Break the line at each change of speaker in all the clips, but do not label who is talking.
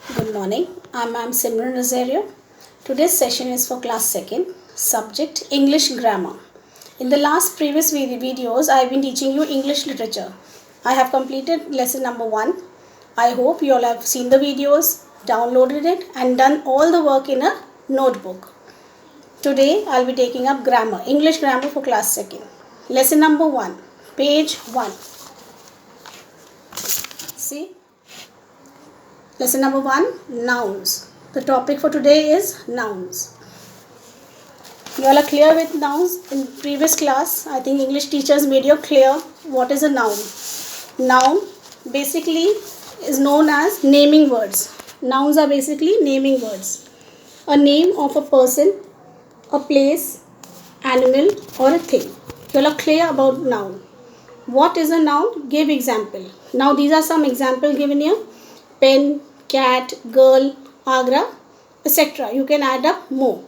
Good morning. I'm Ma'am Simran Rosario. Today's session is for class 2nd, subject English grammar. In the last previous videos, I've been teaching you English literature. I have completed lesson number 1. I hope you all have seen the videos, downloaded it and done all the work in a notebook. Today, I'll be taking up grammar, English grammar for class 2nd. Lesson number 1, page 1. See? Lesson number 1, nouns. The topic for today is nouns. You all are clear with nouns? In previous class, I think English teachers made you clear what is a noun. Noun basically is known as naming words. Nouns are basically naming words. A name of a person, a place, animal or a thing. You all are clear about noun. What is a noun? Give example. Now these are some examples given here. Pen, cat, girl, Agra, etc. You can add up more.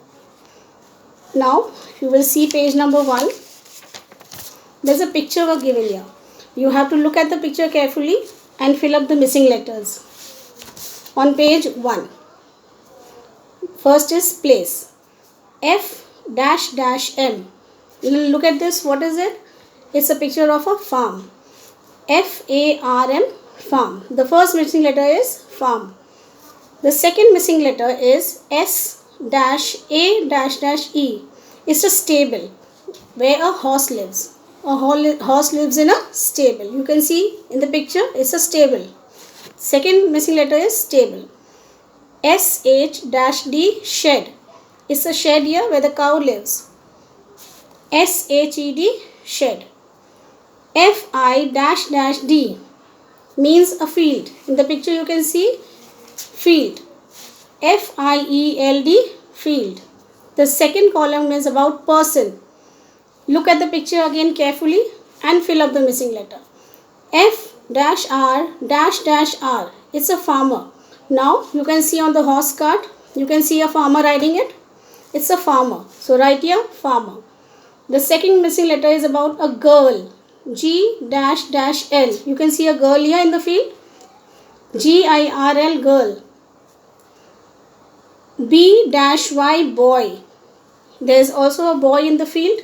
Now you will see page number 1. There's a picture given here. You have to look at the picture carefully and fill up the missing letters. On page 1. First is place. F-M. Look at this. What is it? It's a picture of a farm. F-A-R-M, farm. The first missing letter is farm. The second missing letter is S-A-E. It's a stable where a horse lives. A horse lives in a stable. You can see in the picture it's a stable. Second missing letter is stable. S-H-D, shed. It's a shed here where the cow lives. S-H-E-D, shed. F-I-D means a field. In the picture you can see field. F-I-E-L-D, field. The second column is about person. Look at the picture again carefully and fill up the missing letter. F-R-R. It's a farmer. Now you can see on the horse cart, you can see a farmer riding it. It's a farmer. So write here farmer. The second missing letter is about a girl. G-L. You can see a girl here in the field. G-I-R-L, girl. B-Y, boy. There is also a boy in the field.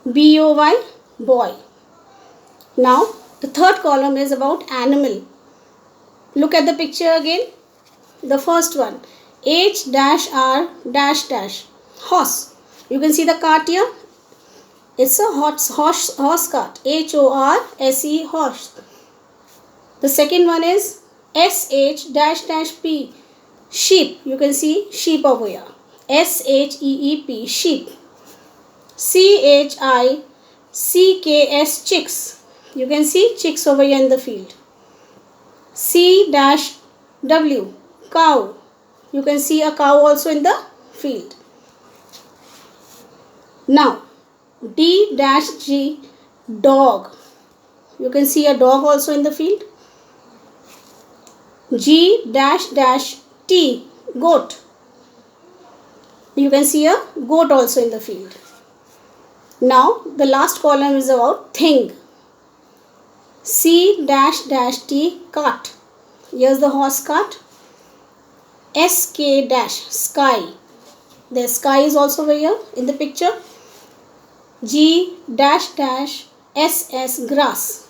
B-O-Y, boy. Now, the third column is about animal. Look at the picture again. The first one. H-R-. Horse. You can see the cart here. It's a horse cart. H-O-R-S-E, horse. The second one is S-H-P. Sheep. You can see sheep over here. S-H-E-E-P. Sheep. C-H-I-C-K-S. Chicks. You can see chicks over here in the field. C-W. Cow. You can see a cow also in the field. Now, D-G, dog. You can see a dog also in the field. G-T, goat. You can see a goat also in the field. Now, the last column is about thing. C-T, cart. Here's the horse cart. S-K-, sky. The sky is also over here in the picture. G-S-S, grass.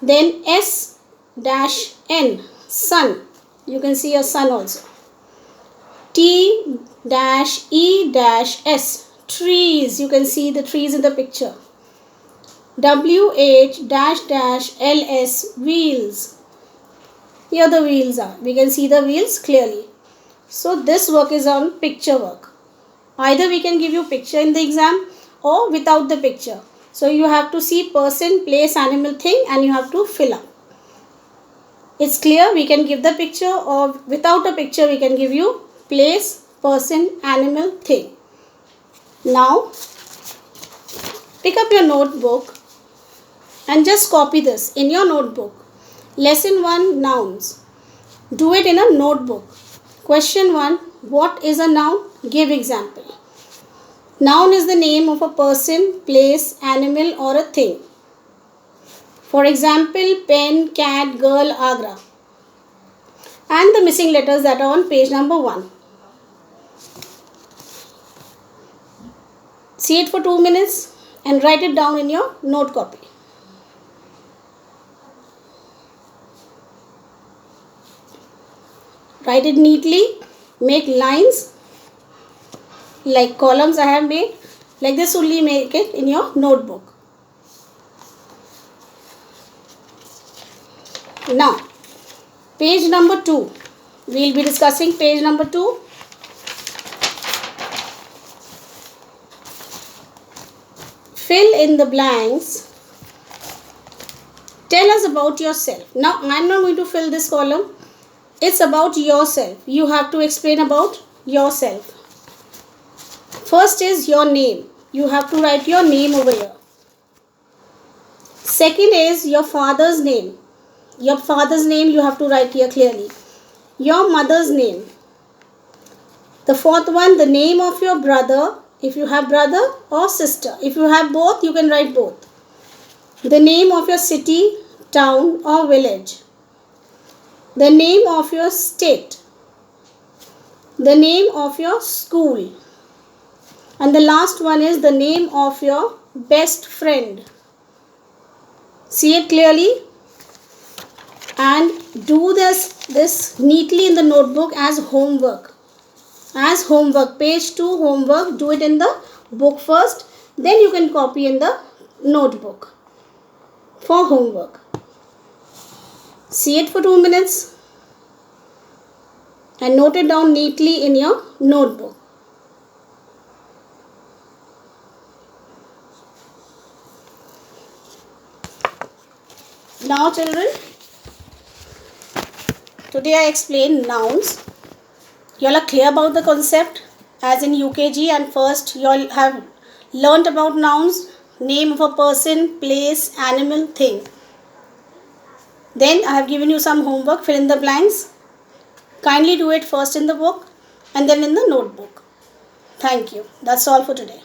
Then S-N, sun. You can see a sun also. T-E-S, trees. You can see the trees in the picture. W-H-L-S, wheels. Here the wheels are. We can see the wheels clearly. So this work is on picture work. Either we can give you picture in the exam or without the picture. So you have to see person, place, animal, thing and you have to fill up. It's clear we can give the picture or without a picture we can give you place, person, animal, thing. Now pick up your notebook and just copy this in your notebook. Lesson 1, nouns. Do it in a notebook. Question 1, what is a noun? Give example. Noun is the name of a person, place, animal or a thing. For example, pen, cat, girl, Agra. and the missing letters that are on page number 1. See it for 2 minutes and write it down in your note copy. Write it neatly, make lines like columns I have made. Like this only make it in your notebook. Now, page number 2. We will be discussing page number 2. Fill in the blanks. Tell us about yourself. Now, I am not going to fill this column. It's about yourself. You have to explain about yourself. First is your name. You have to write your name over here. Second is your father's name. Your father's name you have to write here clearly. Your mother's name. The fourth one, the name of your brother, if you have brother, or sister. If you have both, you can write both. The name of your city, town, or village. The name of your state. The name of your school. And the last one is the name of your best friend. See it clearly and do this neatly in the notebook as homework. As homework, page 2 homework, do it in the book first, then you can copy in the notebook for homework. See it for 2 minutes and note it down neatly in your notebook. Now children, today I explained nouns. You all are clear about the concept, as in UKG and first you all have learnt about nouns, name of a person, place, animal, thing. Then I have given you some homework, fill in the blanks. Kindly do it first in the book and then in the notebook. Thank you. That's all for today.